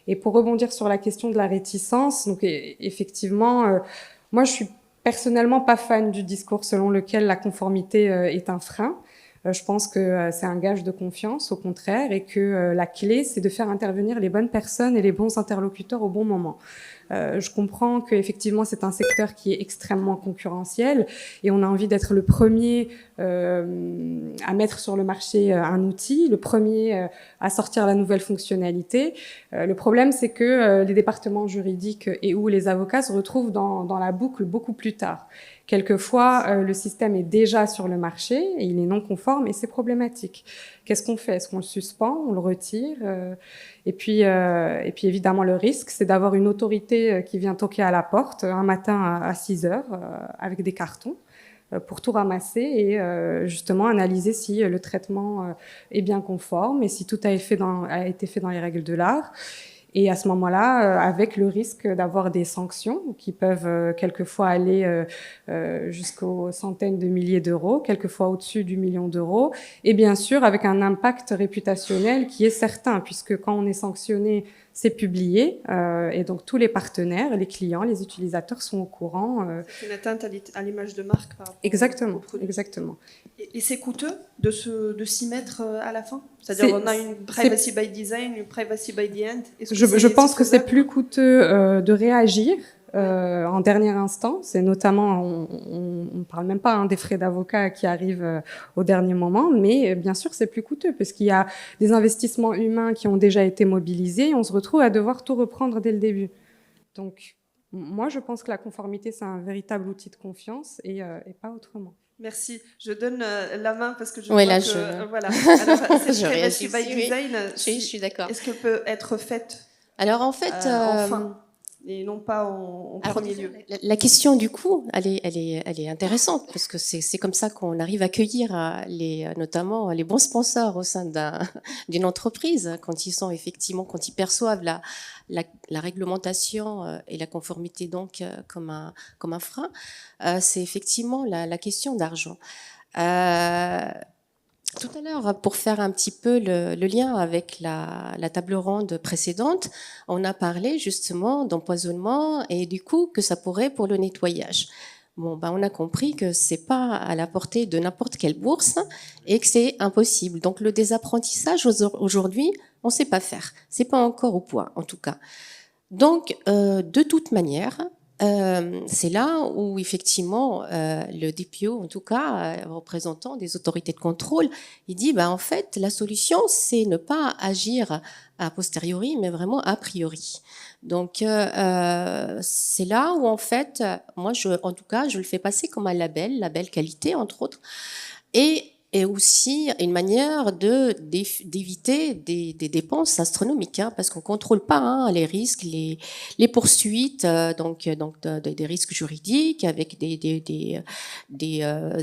Et pour rebondir sur la question de la réticence, donc effectivement, moi je suis personnellement pas fan du discours selon lequel la conformité est un frein. Je pense que c'est un gage de confiance, au contraire, et que la clé, c'est de faire intervenir les bonnes personnes et les bons interlocuteurs au bon moment. Je comprends qu'effectivement, c'est un secteur qui est extrêmement concurrentiel et on a envie d'être le premier à mettre sur le marché un outil, le premier à sortir la nouvelle fonctionnalité. Le problème, c'est que les départements juridiques et ou les avocats se retrouvent dans la boucle beaucoup plus tard. Quelquefois, le système est déjà sur le marché et il est non conforme et c'est problématique. Qu'est-ce qu'on fait? Est-ce qu'on le suspend? On le retire? Et puis évidemment, le risque, c'est d'avoir une autorité qui vient toquer à la porte un matin à 6 heures avec des cartons pour tout ramasser et justement analyser si le traitement est bien conforme et si tout a été fait dans les règles de l'art. Et à ce moment-là, avec le risque d'avoir des sanctions qui peuvent quelquefois aller jusqu'aux centaines de milliers d'euros, quelquefois au-dessus du million d'euros, et bien sûr avec un impact réputationnel qui est certain, puisque quand on est sanctionné, c'est publié, et donc tous les partenaires, les clients, les utilisateurs sont au courant. C'est une atteinte à l'image de marque par rapport Exactement, au produit. exactement. Et c'est coûteux de s'y mettre à la fin? C'est-à-dire on a une privacy by design, une privacy by the end. Je pense que c'est plus coûteux de réagir en dernière instance, et notamment, on ne parle même pas des frais d'avocat qui arrivent au dernier moment, mais bien sûr c'est plus coûteux parce qu'il y a des investissements humains qui ont déjà été mobilisés et on se retrouve à devoir tout reprendre dès le début. Donc moi je pense que la conformité c'est un véritable outil de confiance et pas autrement. Merci. Je donne la main parce que je oui, vois là, que... Voilà. Alors, cette privacy by design, oui, je suis d'accord. Est-ce qu'elle peut être faite alors, en fait, en fin et non pas en premier lieu? La question du coût, elle est intéressante parce que c'est comme ça qu'on arrive à accueillir notamment les bons sponsors au sein d'une entreprise quand ils perçoivent la réglementation et la conformité donc comme un frein. C'est effectivement la question d'argent. Tout à l'heure, pour faire un petit peu le lien avec la table ronde précédente, on a parlé justement d'empoisonnement et du coût que ça pourrait pour le nettoyage. Bon, on a compris que c'est pas à la portée de n'importe quelle bourse et que c'est impossible. Donc le désapprentissage aujourd'hui, on sait pas faire. C'est pas encore au point, en tout cas. Donc de toute manière, c'est là où effectivement le DPO, en tout cas représentant des autorités de contrôle, il dit en fait la solution c'est ne pas agir a posteriori mais vraiment a priori. Donc c'est là où en fait moi en tout cas je le fais passer comme un label qualité entre autres, et aussi une manière d'éviter des dépenses astronomiques, parce qu'on contrôle pas les risques, les poursuites, donc des risques juridiques avec des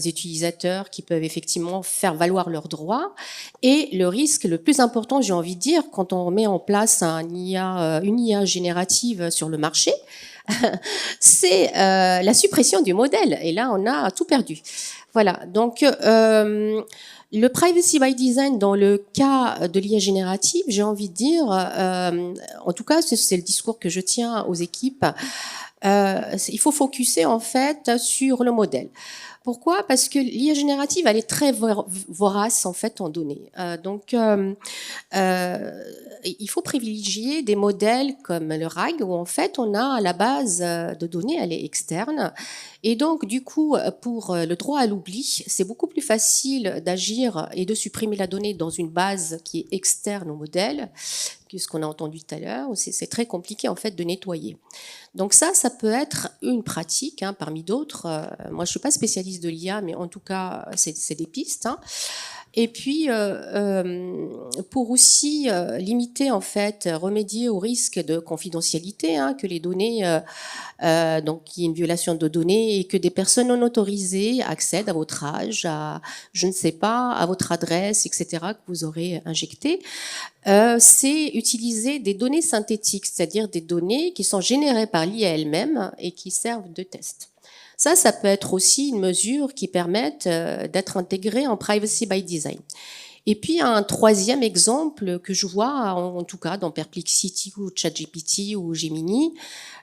utilisateurs qui peuvent effectivement faire valoir leurs droits, et le risque le plus important, j'ai envie de dire, quand on met en place une IA générative sur le marché, c'est la suppression du modèle, et là on a tout perdu. Voilà, donc le privacy by design dans le cas de l'IA générative, j'ai envie de dire, en tout cas c'est le discours que je tiens aux équipes, il faut focuser en fait sur le modèle. Pourquoi? Parce que l'IA générative, elle est très vorace en fait en données. Il faut privilégier des modèles comme le RAG où en fait on a la base de données, elle est externe. Et donc du coup, pour le droit à l'oubli, c'est beaucoup plus facile d'agir et de supprimer la donnée dans une base qui est externe au modèle, que ce qu'on a entendu tout à l'heure. C'est très compliqué en fait de nettoyer. Donc ça peut être une pratique parmi d'autres. Moi, je suis pas spécialiste de l'IA, mais en tout cas, c'est des pistes. Et puis, pour aussi limiter, en fait, remédier au risque de confidentialité, que les données, donc qu'il y ait une violation de données et que des personnes non autorisées accèdent à votre âge, à, je ne sais pas, à votre adresse, etc., que vous aurez injecté, c'est utiliser des données synthétiques, c'est-à-dire des données qui sont générées par l'IA elle-même et qui servent de test. Ça peut être aussi une mesure qui permette d'être intégrée en privacy by design. Et puis un troisième exemple que je vois, en tout cas dans Perplexity ou ChatGPT ou Gemini,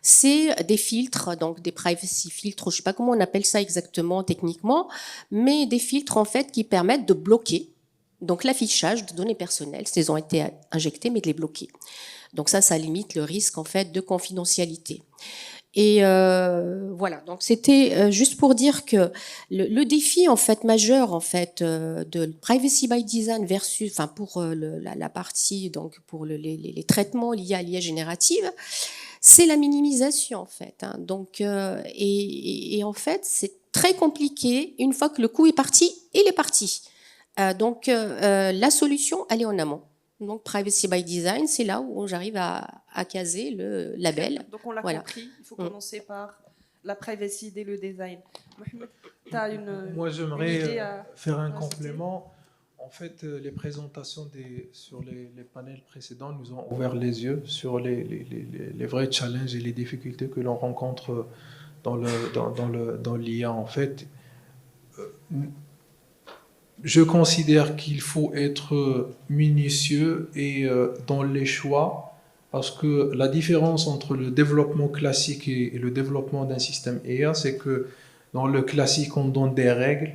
c'est des filtres, donc des privacy filtres, je sais pas comment on appelle ça exactement techniquement, mais des filtres en fait qui permettent de bloquer donc l'affichage de données personnelles, elles ont été injectées, mais de les bloquer. Donc ça limite le risque en fait de confidentialité. Et voilà, donc c'était juste pour dire que le défi en fait majeur en fait de privacy by design versus, enfin pour la partie donc pour les traitements liés à l'IA générative, c'est la minimisation en fait. Donc et en fait c'est très compliqué une fois que le coup est parti, il est parti. Donc la solution elle est en amont. Donc, privacy by design, c'est là où j'arrive à caser le label. Donc, on l'a compris, il faut commencer par la privacy dès le design. Mohamed, tu as Moi, j'aimerais faire un complément. En fait, les présentations sur les panels précédents nous ont ouvert les yeux sur les vrais challenges et les difficultés que l'on rencontre dans l'IA. En fait, je considère qu'il faut être minutieux et dans les choix, parce que la différence entre le développement classique et le développement d'un système IA, c'est que dans le classique, on donne des règles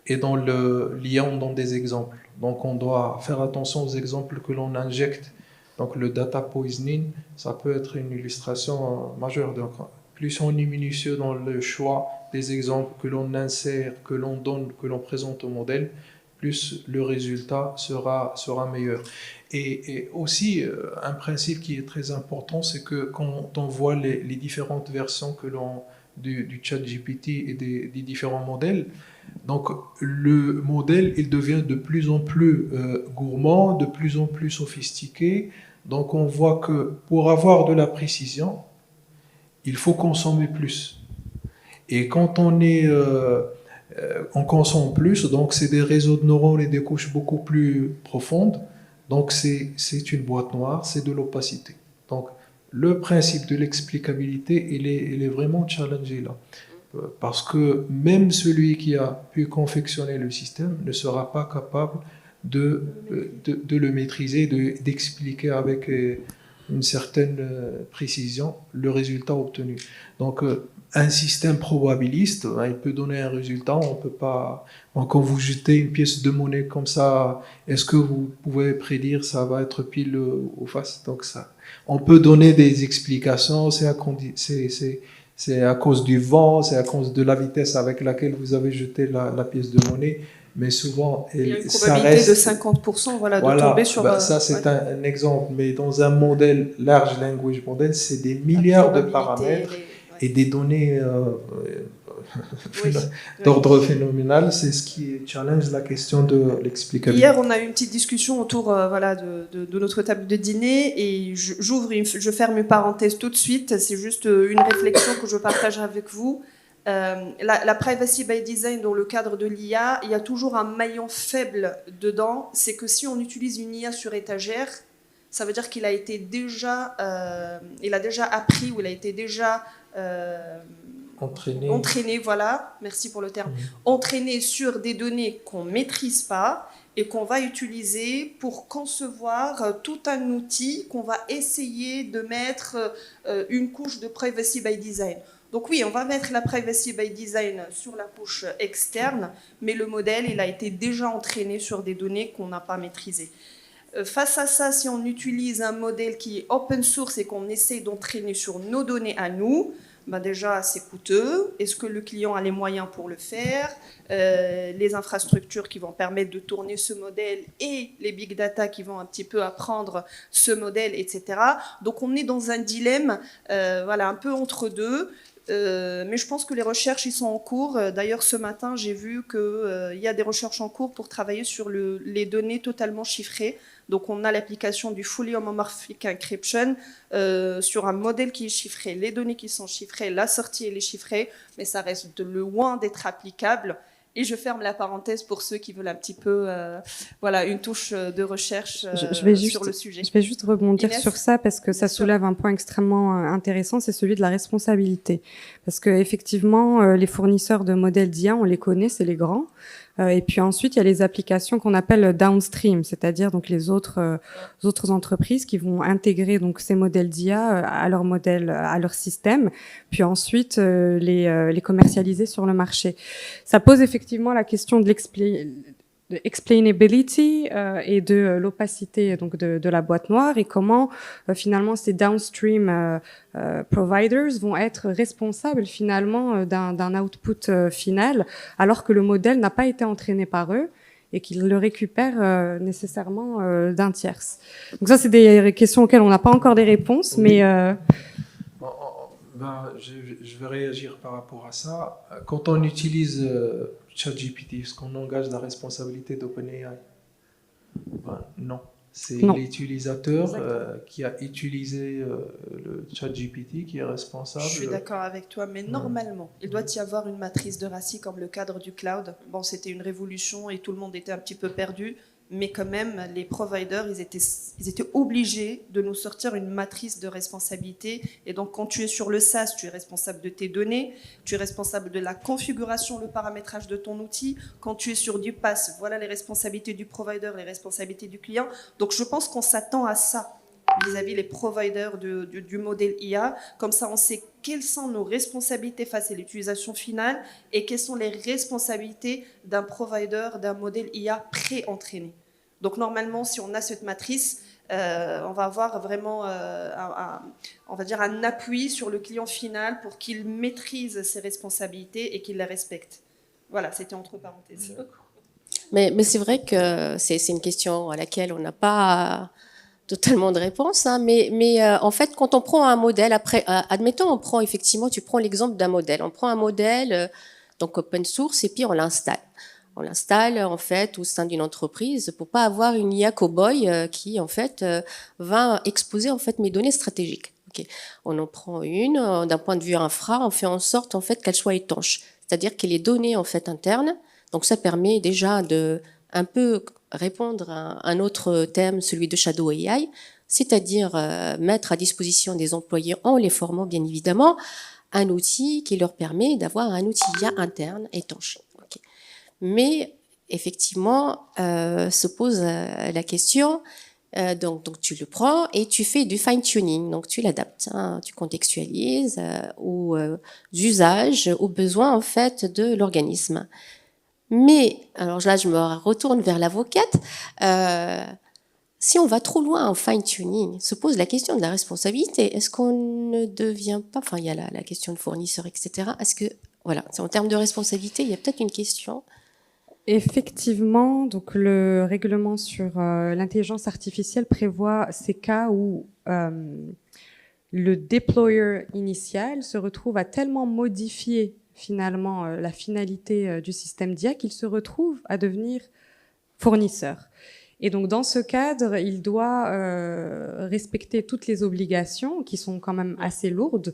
et dans l'IA, on donne des exemples. Donc on doit faire attention aux exemples que l'on injecte. Donc le data poisoning, ça peut être une illustration majeure. Donc plus on est minutieux dans le choix des exemples que l'on insère, que l'on donne, que l'on présente au modèle, plus le résultat sera meilleur. Et aussi, un principe qui est très important, c'est que quand on voit les différentes versions du ChatGPT et des différents modèles, donc le modèle, il devient de plus en plus gourmand, de plus en plus sophistiqué. Donc on voit que pour avoir de la précision, il faut consommer plus. Et quand on consomme plus, donc c'est des réseaux de neurones et des couches beaucoup plus profondes. Donc c'est une boîte noire, c'est de l'opacité. Donc le principe de l'explicabilité, il est vraiment challengé là. Parce que même celui qui a pu confectionner le système ne sera pas capable de le maîtriser, d'expliquer avec une certaine précision le résultat obtenu. Donc un système probabiliste, il peut donner un résultat, on peut pas... Quand vous jetez une pièce de monnaie comme ça, est-ce que vous pouvez prédire ça va être pile ou face? Donc ça, on peut donner des explications, c'est à cause du vent, c'est à cause de la vitesse avec laquelle vous avez jeté la pièce de monnaie, mais souvent il y a une ça probabilité reste... de 50% de tomber sur... ça c'est un exemple, mais dans un modèle, large language model, c'est des milliards de paramètres et des données d'ordre phénoménal. C'est ce qui challenge la question de l'explicabilité. Hier, on a eu une petite discussion autour de notre table de dîner et je ferme une parenthèse tout de suite. C'est juste une réflexion que je partage avec vous. La privacy by design dans le cadre de l'IA, il y a toujours un maillon faible dedans. C'est que si on utilise une IA sur étagère, ça veut dire qu'il a été déjà, il a déjà appris ou il a été déjà entraîné, voilà, merci pour le terme, entraîné sur des données qu'on ne maîtrise pas. et qu'on va utiliser pour concevoir tout un outil qu'on va essayer de mettre une couche de privacy by design. Donc oui, on va mettre la privacy by design sur la couche externe, mais le modèle, il a été déjà entraîné sur des données qu'on n'a pas maîtrisées. Face à ça, si on utilise un modèle qui est open source et qu'on essaie d'entraîner sur nos données à nous, ben déjà c'est coûteux. Est-ce que le client a les moyens pour le faire? Les infrastructures qui vont permettre de tourner ce modèle et les big data qui vont un petit peu apprendre ce modèle, etc. Donc on est dans un dilemme voilà, un peu entre deux. Mais je pense que les recherches ils sont en cours. D'ailleurs, ce matin, j'ai vu qu'il y a des recherches en cours pour travailler sur les données totalement chiffrées. Donc, on a l'application du Fully Homomorphic Encryption sur un modèle qui est chiffré, les données qui sont chiffrées, la sortie elle est chiffrée, mais ça reste loin d'être applicable. Et je ferme la parenthèse pour ceux qui veulent un petit peu, voilà, une touche de recherche sur le sujet. Je vais juste rebondir Inès, sur ça parce que ça soulève un point extrêmement intéressant, c'est celui de la responsabilité. Parce que effectivement, les fournisseurs de modèles d'IA, on les connaît, c'est les grands. Et puis ensuite, il y a les applications qu'on appelle downstream, c'est-à-dire donc les autres entreprises qui vont intégrer donc ces modèles d'IA à leur modèle, à leur système, puis ensuite les commercialiser sur le marché. Ça pose effectivement la question de explainability et de l'opacité donc de la boîte noire et comment finalement ces downstream providers vont être responsables finalement d'un output final alors que le modèle n'a pas été entraîné par eux et qu'ils le récupèrent nécessairement d'un tierce. Donc ça c'est des questions auxquelles on n'a pas encore des réponses, mais je vais réagir par rapport à ça. Quand on utilise ChatGPT, est-ce qu'on engage la responsabilité d'OpenAI? Non. C'est l'utilisateur qui a utilisé le ChatGPT qui est responsable. Je suis d'accord avec toi, mais normalement, il doit y avoir une matrice de Rassi comme le cadre du cloud. Bon, c'était une révolution et tout le monde était un petit peu perdu. Mais quand même, les providers, ils étaient obligés de nous sortir une matrice de responsabilité. Et donc, quand tu es sur le SaaS, tu es responsable de tes données, tu es responsable de la configuration, le paramétrage de ton outil. Quand tu es sur du PaaS, voilà les responsabilités du provider, les responsabilités du client. Donc, je pense qu'on s'attend à ça vis-à-vis les providers du modèle IA. Comme ça, on sait quelles sont nos responsabilités face à l'utilisation finale et quelles sont les responsabilités d'un provider, d'un modèle IA pré-entraîné. Donc normalement, si on a cette matrice, on va avoir vraiment on va dire un appui sur le client final pour qu'il maîtrise ses responsabilités et qu'il les respecte. Voilà, c'était entre parenthèses. Mais c'est vrai que c'est une question à laquelle on n'a pas totalement de réponse, hein, mais en fait, quand on prend un modèle, après, admettons, on prend effectivement, tu prends l'exemple d'un modèle, on prend un modèle, donc open source, et puis on l'installe. On l'installe en fait au sein d'une entreprise pour pas avoir une IA cow-boy qui en fait va exposer en fait mes données stratégiques. Okay. On en prend une d'un point de vue infra, on fait en sorte en fait qu'elle soit étanche, c'est-à-dire que les données en fait internes. Donc ça permet déjà de un peu répondre à un autre thème, celui de Shadow AI, c'est-à-dire mettre à disposition des employés, en les formant bien évidemment, un outil qui leur permet d'avoir un outil IA interne étanche. Okay. Mais effectivement, se pose la question, donc tu le prends et tu fais du fine-tuning, donc tu l'adaptes, hein, tu contextualises aux usages, aux besoins en fait de l'organisme. Mais, alors là, je me retourne vers l'avocate. Si on va trop loin en fine-tuning, se pose la question de la responsabilité. Est-ce qu'on ne devient pas... Enfin, il y a la question de fournisseur, etc. Est-ce que, voilà, en termes de responsabilité, il y a peut-être une question. Effectivement, donc le règlement sur l'intelligence artificielle prévoit ces cas où le deployer initial se retrouve à tellement modifier finalement la finalité du système d'IA qu'il se retrouve à devenir fournisseur. Et donc dans ce cadre, il doit respecter toutes les obligations qui sont quand même assez lourdes,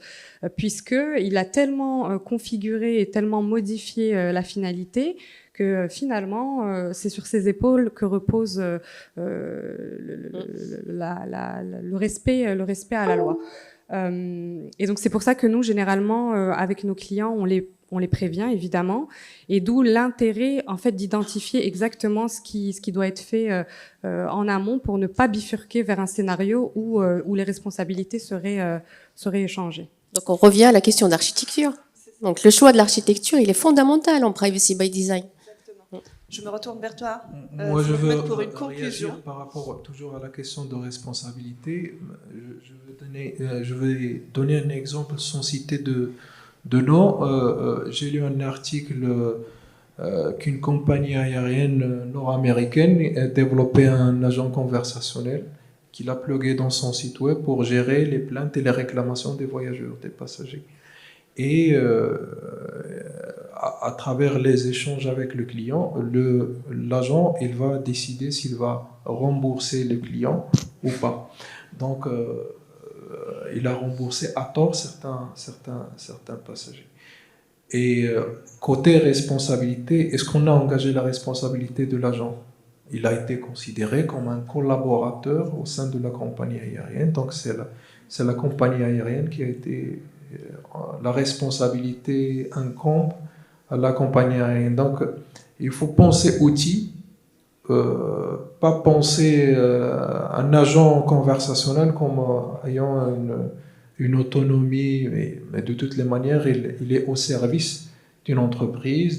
puisqu'il a tellement configuré et tellement modifié la finalité que finalement, c'est sur ses épaules que repose le respect à la loi. Et donc c'est pour ça que nous, généralement, avec nos clients, on les prévient évidemment, et d'où l'intérêt en fait d'identifier exactement ce qui doit être fait en amont pour ne pas bifurquer vers un scénario où les responsabilités seraient échangées. Donc on revient à la question d'architecture. Donc le choix de l'architecture, il est fondamental en privacy by design. Exactement. Je me retourne vers toi. Moi, je veux pour une conclusion. réagir par rapport toujours à la question de responsabilité. Je vais donner un exemple sans citer de nom. J'ai lu un article qu'une compagnie aérienne nord-américaine développait un agent conversationnel qu'il a plugué dans son site web pour gérer les plaintes et les réclamations des voyageurs, des passagers. Et à travers les échanges avec le client, l'agent il va décider s'il va rembourser le client ou pas. Donc, il a remboursé à tort certains passagers. Et côté responsabilité, est-ce qu'on a engagé la responsabilité de l'agent? Il a été considéré comme un collaborateur au sein de la compagnie aérienne. Donc, c'est la compagnie aérienne qui a été... la responsabilité incombe à la compagnie aérienne. Donc, il faut penser outil, pas penser un agent conversationnel comme ayant une autonomie, mais de toutes les manières, il est au service d'une entreprise,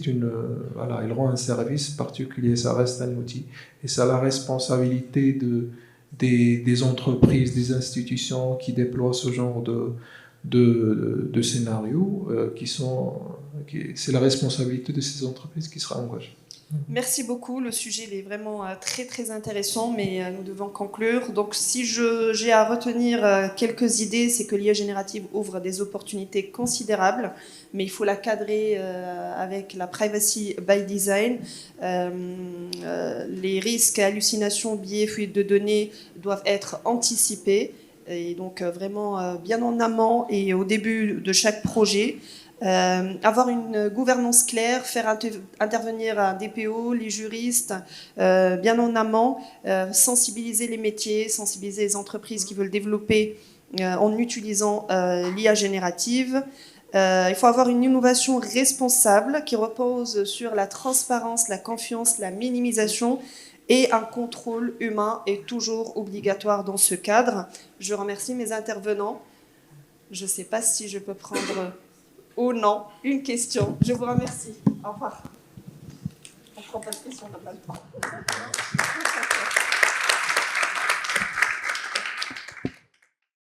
voilà, il rend un service particulier, ça reste un outil. Et c'est la responsabilité des entreprises, des institutions qui déploient ce genre de scénarios, c'est la responsabilité de ces entreprises qui sera engagée. Merci beaucoup. Le sujet il est vraiment très très intéressant, mais nous devons conclure. Donc, si j'ai à retenir quelques idées, c'est que l'IA générative ouvre des opportunités considérables, mais il faut la cadrer avec la privacy by design. Les risques, hallucinations, biais, fuites de données doivent être anticipés, et donc vraiment bien en amont et au début de chaque projet. Avoir une gouvernance claire, faire intervenir un DPO, les juristes, bien en amont, sensibiliser les métiers, sensibiliser les entreprises qui veulent développer en utilisant l'IA générative. Il faut avoir une innovation responsable qui repose sur la transparence, la confiance, la minimisation, et un contrôle humain est toujours obligatoire dans ce cadre. Je remercie mes intervenants. Je ne sais pas si je peux prendre... ou non, une question. Je vous remercie. Au revoir. On ne prend pas de questions, on n'a pas le temps.